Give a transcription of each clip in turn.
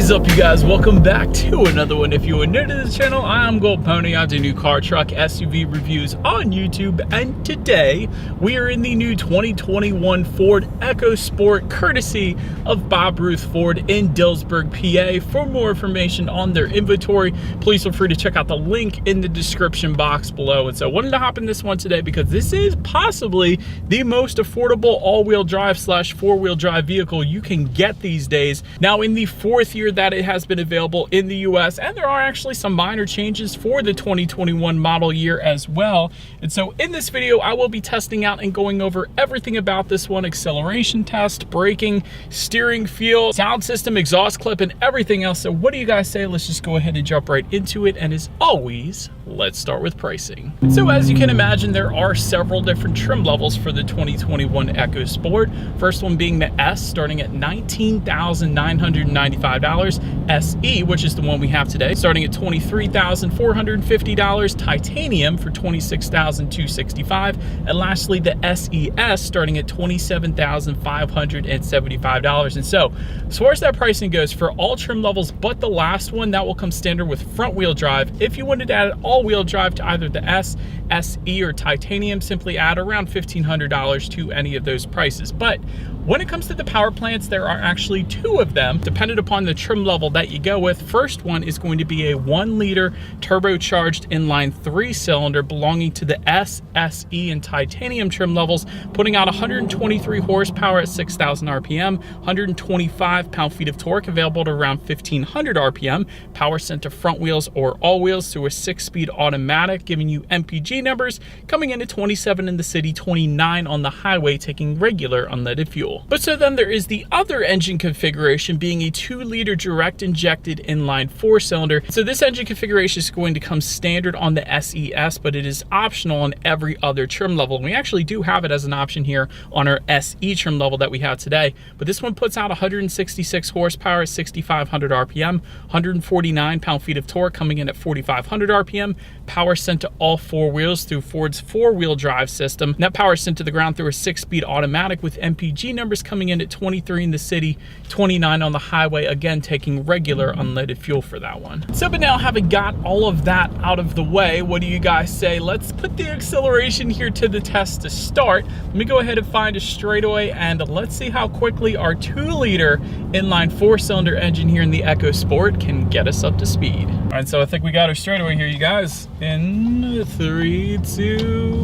is up, you guys? Welcome back to another one. If you are new to this channel, I'm Gold Pony. I do new car, truck, SUV reviews on YouTube, and today we are in the new 2021 Ford EcoSport, courtesy of Bob Ruth Ford in Dillsburg, PA. For more information on their inventory, please feel free to check out the link in the description box below. And so I wanted to hop in this one today because this is possibly the most affordable all-wheel drive / four-wheel drive vehicle you can get these days. Now, in the fourth year that it has been available in the US, and there are actually some minor changes for the 2021 model year as well. And so in this video, I will be testing out and going over everything about this one: acceleration test, braking, steering feel, sound system, exhaust clip, and everything else. So what do you guys say? Let's just go ahead and jump right into it. And as always, let's start with pricing. So as you can imagine, there are several different trim levels for the 2021 EcoSport. First one being the S, starting at $19,995. SE, which is the one we have today, starting at $23,450. Titanium for $26,265. And lastly, the SES, starting at $27,575. And so, as far as that pricing goes, for all trim levels but the last one, that will come standard with front wheel drive. If you wanted to add all-wheel drive to either the S, SE, or Titanium, simply add around $1,500 to any of those prices. But when it comes to the power plants, there are actually two of them, dependent upon the trim level that you go with. First one is going to be a 1-liter turbocharged inline 3-cylinder belonging to the S, SE, and Titanium trim levels, putting out 123 horsepower at 6,000 RPM, 125 pound-feet of torque, available at around 1,500 RPM, power sent to front wheels or all wheels through a 6-speed automatic, giving you MPG numbers coming in at 27 in the city, 29 on the highway, taking regular unleaded fuel. But so then there is the other engine configuration, being a 2-liter direct injected inline 4-cylinder. So this engine configuration is going to come standard on the SES, but it is optional on every other trim level. And we actually do have it as an option here on our SE trim level that we have today. But this one puts out 166 horsepower at 6,500 RPM, 149 pound-feet of torque, coming in at 4,500 RPM, power sent to all four wheels through Ford's 4-wheel drive system. And that power sent to the ground through a 6-speed automatic, with MPG numbers coming in at 23 in the city, 29 on the highway, again taking regular unleaded fuel for that one. So, but now having got all of that out of the way, what do you guys say? Let's put the acceleration here to the test to start. Let me go ahead and find a straightaway, and let's see how quickly our 2-liter inline 4-cylinder engine here in the EcoSport can get us up to speed. All right, so I think we got our straightaway here, you guys. In 3, 2,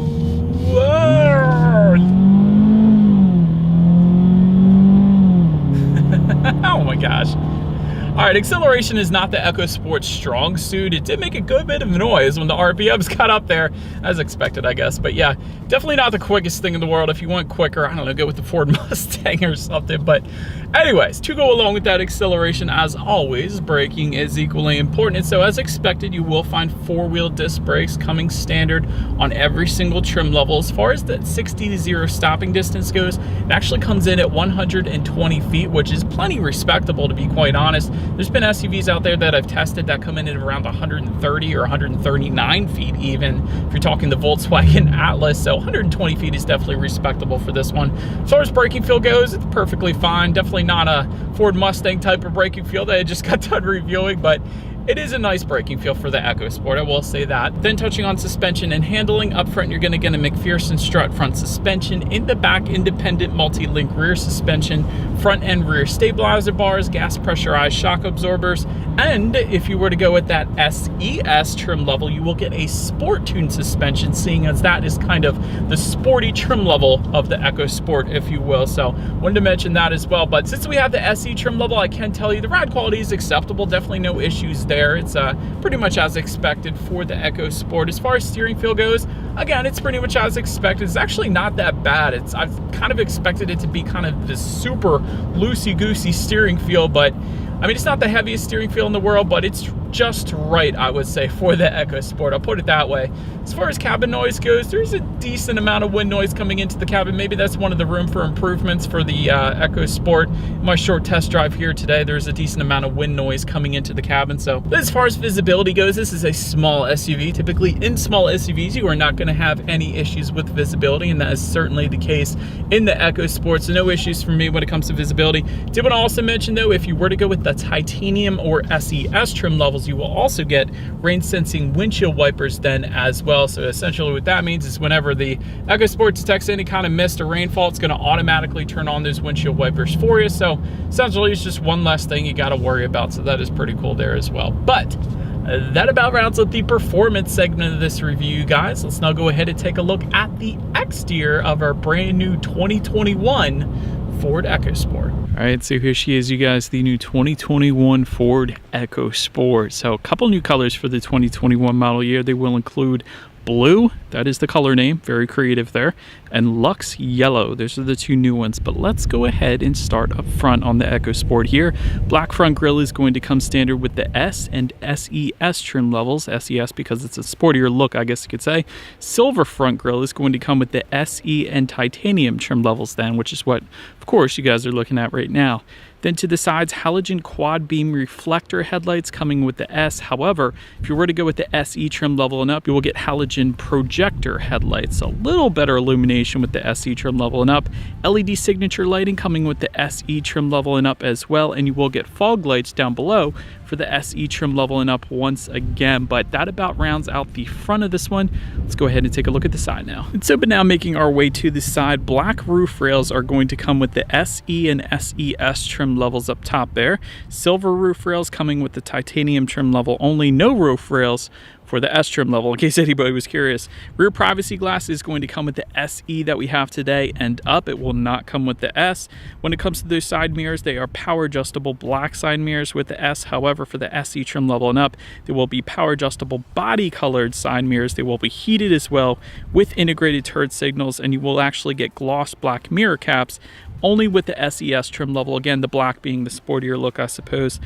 1. Oh my gosh. All right, acceleration is not the EcoSport's strong suit. It did make a good bit of noise when the RPMs got up there, as expected, I guess. But yeah, definitely not the quickest thing in the world. If you want quicker, I don't know, go with the Ford Mustang or something. But anyways, to go along with that acceleration, as always, braking is equally important. And so as expected, you will find 4-wheel disc brakes coming standard on every single trim level. As far as that 60 to 0 stopping distance goes, it actually comes in at 120 feet, which is plenty respectable, to be quite honest. There's been SUVs out there that I've tested that come in at around 130 or 139 feet even, if you're talking the Volkswagen Atlas. So 120 feet is definitely respectable for this one. As far as braking feel goes, it's perfectly fine. Definitely not a Ford Mustang type of braking feel that I just got done reviewing, but it is a nice braking feel for the EcoSport, I will say that. Then touching on suspension and handling, up front you're going to get a McPherson strut front suspension, in the back independent multi-link rear suspension, front and rear stabilizer bars, gas pressurized shock absorbers, and if you were to go with that SES trim level, you will get a sport tune suspension, seeing as that is kind of the sporty trim level of the EcoSport, if you will. So wanted to mention that as well. But since we have the SE trim level, I can tell you the ride quality is acceptable, definitely no issues there. It's pretty much as expected for the EcoSport. As far as steering feel goes, again, it's pretty much as expected. It's actually not that bad. I've kind of expected it to be kind of this super loosey-goosey steering feel, but I mean, it's not the heaviest steering feel in the world, but it's just right, I would say, for the EcoSport. I'll put it that way. As far as cabin noise goes, there's a decent amount of wind noise coming into the cabin. Maybe that's one of the room for improvements for the EcoSport. In my short test drive here today, there's a decent amount of wind noise coming into the cabin. So as far as visibility goes, this is a small SUV. Typically in small SUVs, you are not going to have any issues with visibility, and that is certainly the case in the EcoSport. So no issues for me when it comes to visibility. Did want to also mention though, if you were to go with the the titanium or SES trim levels, you will also get rain sensing windshield wipers then as well. So essentially what that means is whenever the EcoSport detects any kind of mist or rainfall, it's going to automatically turn on those windshield wipers for you. So essentially it's just one less thing you got to worry about. So that is pretty cool there as well. But that about rounds up the performance segment of this review, guys. Let's now go ahead and take a look at the exterior of our brand new 2021 Ford EcoSport. All right, so here she is, you guys, the new 2021 Ford EcoSport. So a couple new colors for the 2021 model year. They will include blue, that is the color name, very creative there, and Lux Yellow. Those are the two new ones. But let's go ahead and start up front on the EcoSport here. Black front grille is going to come standard with the S and SES trim levels. SES because it's a sportier look, I guess you could say. Silver front grille is going to come with the SE and titanium trim levels then, which is what, of course, you guys are looking at right now. Then to the sides, halogen quad beam reflector headlights coming with the S. However, if you were to go with the SE trim level and up, you will get halogen projector headlights. A little better illumination with the SE trim level and up. LED signature lighting coming with the SE trim level and up as well. And you will get fog lights down below for the SE trim level and up once again. But that about rounds out the front of this one. Let's go ahead and take a look at the side now. And so, but now making our way to the side, black roof rails are going to come with the SE and SES trim levels up top there. Silver roof rails coming with the titanium trim level only. No roof rails for the S trim level, in case anybody was curious. Rear privacy glass is going to come with the SE that we have today and up. It will not come with the S. When it comes to those side mirrors, they are power adjustable black side mirrors with the S. However, for the SE trim level and up, there will be power adjustable body colored side mirrors. They will be heated as well with integrated turn signals, and you will actually get gloss black mirror caps only with the SES trim level. Again, the black being the sportier look, I suppose.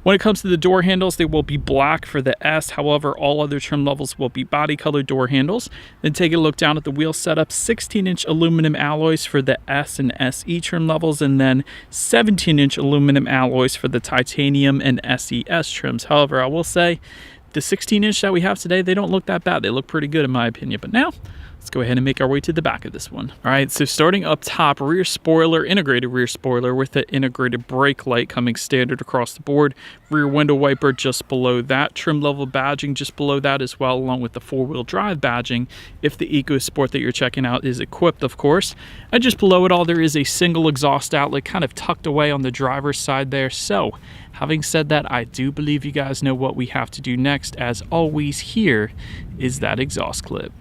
When it comes to the door handles, they will be black for the S. However, all other trim levels will be body colored door handles. Then take a look down at the wheel setup. 16-inch aluminum alloys for the S and SE trim levels, and then 17-inch aluminum alloys for the titanium and SES trims. However, I will say the 16-inch that we have today, they don't look that bad. They look pretty good in my opinion. But now, let's go ahead and make our way to the back of this one. All right, so starting up top, rear spoiler, integrated rear spoiler with the integrated brake light coming standard across the board. Rear window wiper just below that. Trim level badging just below that as well, along with the four-wheel drive badging if the EcoSport that you're checking out is equipped, of course. And just below it all, there is a single exhaust outlet kind of tucked away on the driver's side there. So, having said that, I do believe you guys know what we have to do next. As always, here is that exhaust clip.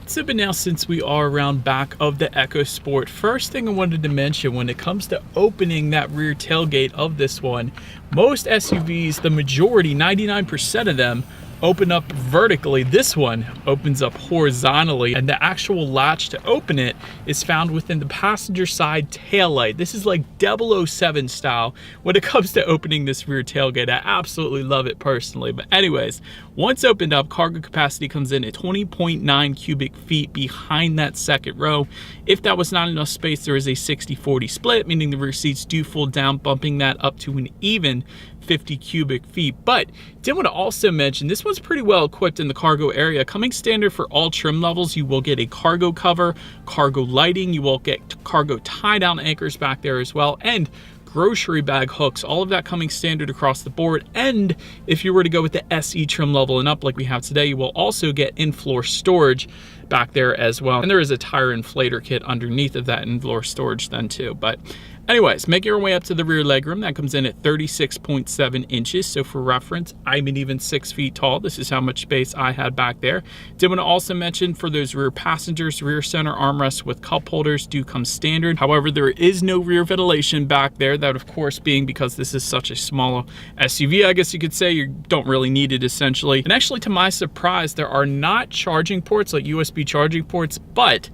So, but now since we are around back of the EcoSport, first thing I wanted to mention when it comes to opening that rear tailgate of this one, most SUVs, the majority, 99% of them, open up vertically. This one opens up horizontally, and the actual latch to open it is found within the passenger side taillight. This is like 007 style when it comes to opening this rear tailgate. I absolutely love it personally. But anyways, once opened up, cargo capacity comes in at 20.9 cubic feet behind that second row. If that was not enough space, there is a 60-40 split, meaning the rear seats do fold down, bumping that up to an even 50 cubic feet. But did want to also mention this one's pretty well equipped in the cargo area. Coming standard for all trim levels, you will get a cargo cover, cargo lighting, you will get cargo tie-down anchors back there as well, and grocery bag hooks, all of that coming standard across the board. And if you were to go with the SE trim level and up like we have today, you will also get in-floor storage back there as well. And there is a tire inflator kit underneath of that in-floor storage then too. But anyways, making our way up to the rear legroom, that comes in at 36.7 inches. So for reference, I'm an even 6 feet tall. This is how much space I had back there. Did want to also mention for those rear passengers, rear center armrests with cup holders do come standard. However, there is no rear ventilation back there. That of course being because this is such a small SUV, I guess you could say, you don't really need it essentially. And actually, to my surprise, there are not charging ports like USB charging ports, but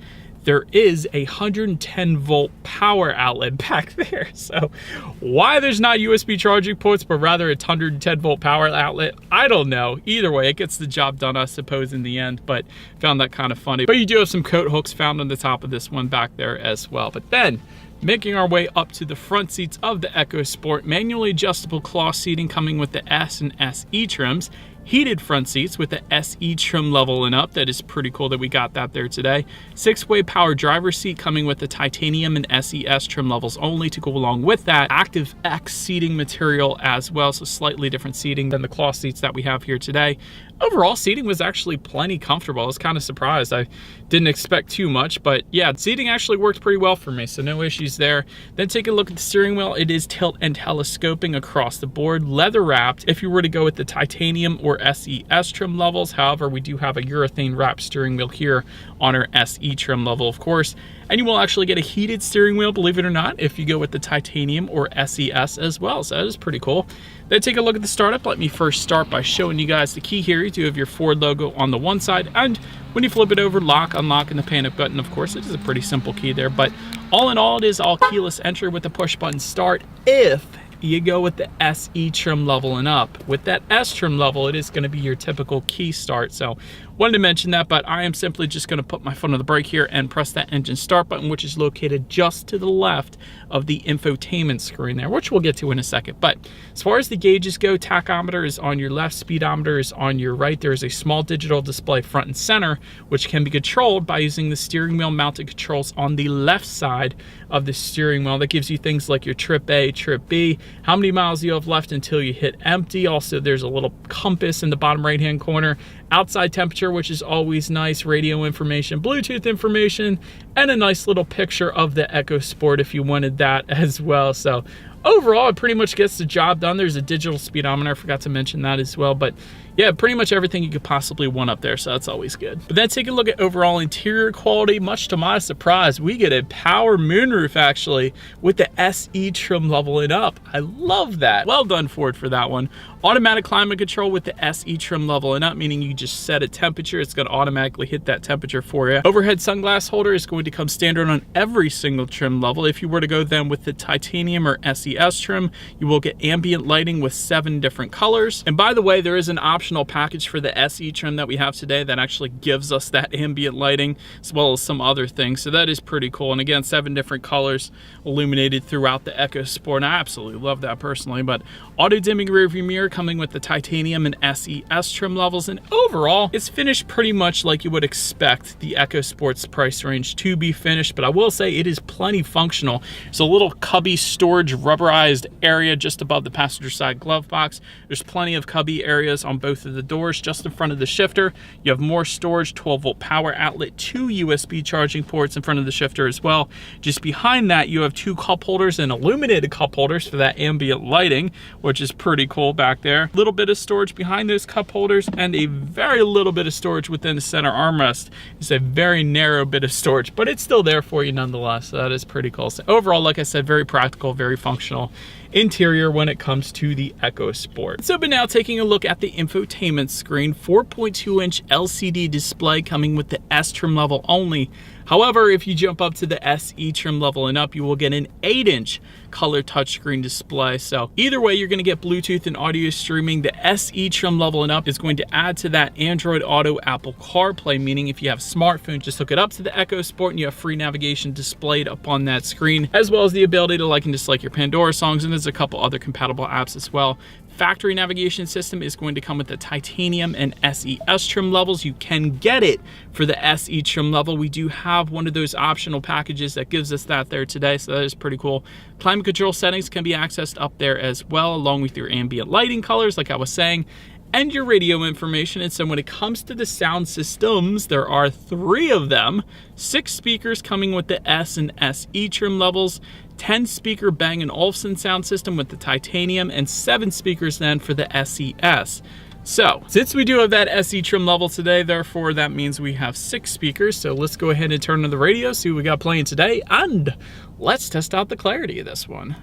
there is a 110 volt power outlet back there. So why there's not USB charging ports, but rather a 110 volt power outlet, I don't know. Either way, it gets the job done, I suppose, in the end, but found that kind of funny. But you do have some coat hooks found on the top of this one back there as well. But then Making our way up to the front seats of the EcoSport, manually adjustable cloth seating coming with the S and SE trims. Heated front seats with the SE trim level and up. That is pretty cool that we got that there today. 6-way power driver's seat coming with the titanium and SES trim levels only to go along with that. Active X seating material as well, so slightly different seating than the cloth seats that we have here today. Overall, seating was actually plenty comfortable. I was kind of surprised. I didn't expect too much, but yeah, seating actually worked pretty well for me, so no issues there. Then take a look at the steering wheel. It is tilt and telescoping across the board, leather wrapped if you were to go with the titanium or SES trim levels. However, we do have a urethane wrapped steering wheel here on our SE trim level, of course. And you will actually get a heated steering wheel, believe it or not, if you go with the titanium or SES as well. So that is pretty cool. Then take a look at the startup. Let me first start by showing you guys the key here. You do have your Ford logo on the one side, and when you flip it over, lock, unlock, and the panic button, of course. It is a pretty simple key there, but all in all, it is all keyless entry with the push button start if you go with the SE trim level and up. With that S trim level, it is going to be your typical key start. So wanted to mention that, but I am simply just going to put my foot on the brake here and press that engine start button, which is located just to the left of the infotainment screen there, which we'll get to in a second. But as far as the gauges go, tachometer is on your left, speedometer is on your right. There is a small digital display front and center, which can be controlled by using the steering wheel mounted controls on the left side of the steering wheel. That gives you things like your trip A, trip B, how many miles you have left until you hit empty. Also, there's a little compass in the bottom right hand corner, outside temperature, which is always nice, radio information, Bluetooth information, and a nice little picture of the EcoSport if you wanted that as well. So overall, it pretty much gets the job done. There's a digital speedometer, I forgot to mention that as well, but yeah, pretty much everything you could possibly want up there, so that's always good. But then take a look at overall interior quality. Much to my surprise, we get a power moonroof actually with the SE trim level and up. I love that. Well done, Ford, for that one. Automatic climate control with the SE trim level and up, meaning you just set a temperature, it's going to automatically hit that temperature for you. Overhead sunglass holder is going to come standard on every single trim level. If you were to go then with the titanium or SES trim, you will get ambient lighting with 7 different colors. And by the way, there is an optional package for the SE trim that we have today that actually gives us that ambient lighting as well as some other things. So that is pretty cool. And again, 7 different colors illuminated throughout the EcoSport. And I absolutely love that personally. But auto dimming rear view mirror coming with the titanium and SES trim levels. And overall, it's finished pretty much like you would expect the EcoSport's price range to be finished. But I will say it is plenty functional. There's a little cubby storage rubberized area just above the passenger side glove box. There's plenty of cubby areas on both of the doors. Just in front of the shifter, you have more storage, 12-volt power outlet, 2 USB charging ports in front of the shifter as well. Just behind that, you have 2 cup holders and illuminated cup holders for that ambient lighting, which is pretty cool back there. A little bit of storage behind those cup holders and a very little bit of storage within the center armrest. It's a very narrow bit of storage, but it's still there for you nonetheless. So that is pretty cool. So overall, like I said, very practical, very functional interior when it comes to the EcoSport. So but now taking a look at the infotainment screen, 4.2-inch LCD display coming with the S trim level only. However, if you jump up to the SE trim level and up, you will get an 8-inch color touchscreen display. So either way, you're going to get Bluetooth and audio streaming. The SE trim level and up is going to add to that Android Auto, Apple CarPlay, meaning if you have a smartphone, just hook it up to the EcoSport and you have free navigation displayed up on that screen, as well as the ability to like and dislike your Pandora songs, and there's a couple other compatible apps as well. Factory navigation system is going to come with the titanium and SES trim levels. You can get it for the SE trim level. We do have one of those optional packages that gives us that there today, so that is pretty cool. Climate control settings can be accessed up there as well, along with your ambient lighting colors, like I was saying, and your radio information. And so when it comes to the sound systems, there are 3 of them. 6 speakers coming with the S and SE trim levels, 10 speaker Bang & Olufsen sound system with the titanium, and 7 speakers then for the SES. So since we do have that SE trim level today, therefore that means we have 6 speakers. So let's go ahead and turn on the radio, see what we got playing today, and let's test out the clarity of this one.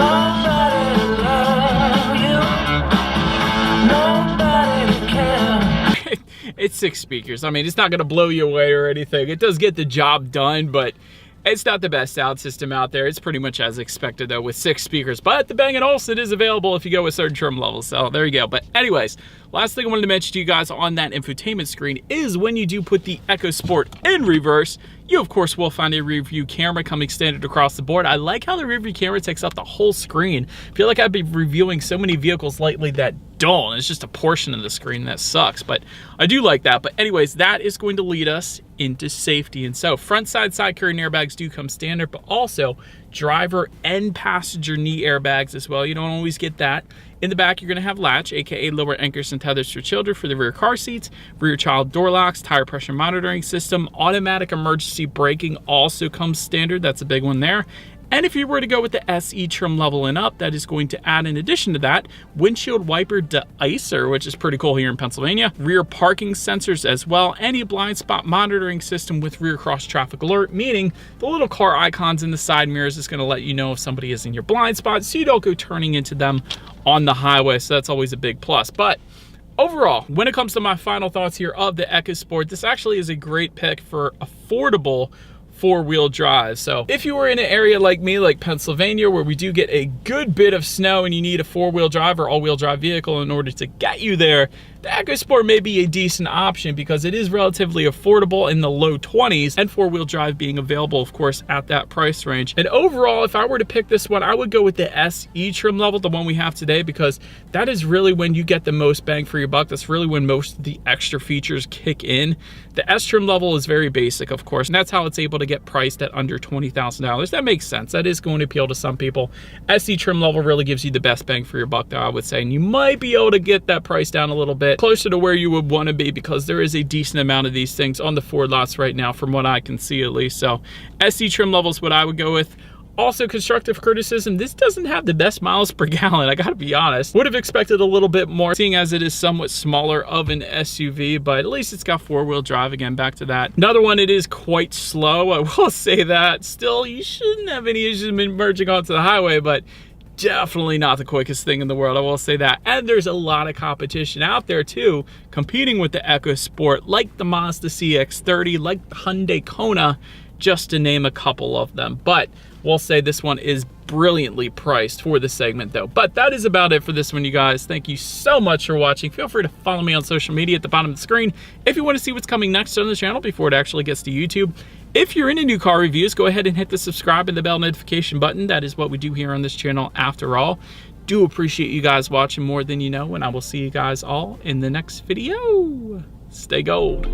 It's 6 speakers. I mean, it's not going to blow you away or anything. It does get the job done, but it's not the best sound system out there. It's pretty much as expected though with 6 speakers, but the Bang & Olufsen is available if you go with certain trim levels. So there you go. But anyways, last thing I wanted to mention to you guys on that infotainment screen is when you do put the EcoSport in reverse, You, of course, will find a rear view camera coming standard across the board. I like how the rear view camera takes up the whole screen. I feel like I've been reviewing so many vehicles lately that don't. It's just a portion of the screen that sucks, but I do like that. But anyways, that is going to lead us into safety. And so front side carrying airbags do come standard, but also driver and passenger knee airbags as well. You don't always get that. In the back, you're going to have latch, aka lower anchors and tethers for children for the rear car seats, rear child door locks, tire pressure monitoring system, automatic emergency braking also comes standard. That's a big one there. And if you were to go with the SE trim level and up, that is going to add, in addition to that, windshield wiper de-icer, which is pretty cool here in Pennsylvania, rear parking sensors as well, and a blind spot monitoring system with rear cross traffic alert, meaning the little car icons in the side mirrors is going to let you know if somebody is in your blind spot, so you don't go turning into them on the highway. So that's always a big plus. But overall, when it comes to my final thoughts here of the EcoSport, this actually is a great pick for affordable four-wheel drive. So if you were in an area like me, like Pennsylvania, where we do get a good bit of snow and you need a four-wheel drive or all-wheel drive vehicle in order to get you there, the EcoSport may be a decent option because it is relatively affordable in the low 20s, and four-wheel drive being available, of course, at that price range. And overall, if I were to pick this one, I would go with the SE trim level, the one we have today, because that is really when you get the most bang for your buck. That's really when most of the extra features kick in. The S trim level is very basic, of course, and that's how it's able to get priced at under $20,000. That makes sense. That is going to appeal to some people. SE trim level really gives you the best bang for your buck, though, I would say, and you might be able to get that price down a little bit closer to where you would want to be, because there is a decent amount of these things on the Ford lots right now, from what I can see at least. So SE trim level is what I would go with. Also, constructive criticism, this doesn't have the best miles per gallon, I gotta be honest. Would have expected a little bit more, seeing as it is somewhat smaller of an SUV, but at least it's got four-wheel drive. Again, back to that. Another one, it is quite slow, I will say that. Still, you shouldn't have any issues merging onto the highway, but definitely not the quickest thing in the world, I will say that. And there's a lot of competition out there too, competing with the EcoSport, like the Mazda CX-30, like the Hyundai Kona, just to name a couple of them. But we'll say this one is brilliantly priced for this segment though. But that is about it for this one, you guys. Thank you so much for watching. Feel free to follow me on social media at the bottom of the screen if you want to see what's coming next on the channel before it actually gets to YouTube. If you're into new car reviews, go ahead and hit the subscribe and the bell notification button. That is what we do here on this channel after all. Do appreciate you guys watching more than you know, and I will see you guys all in the next video. Stay gold.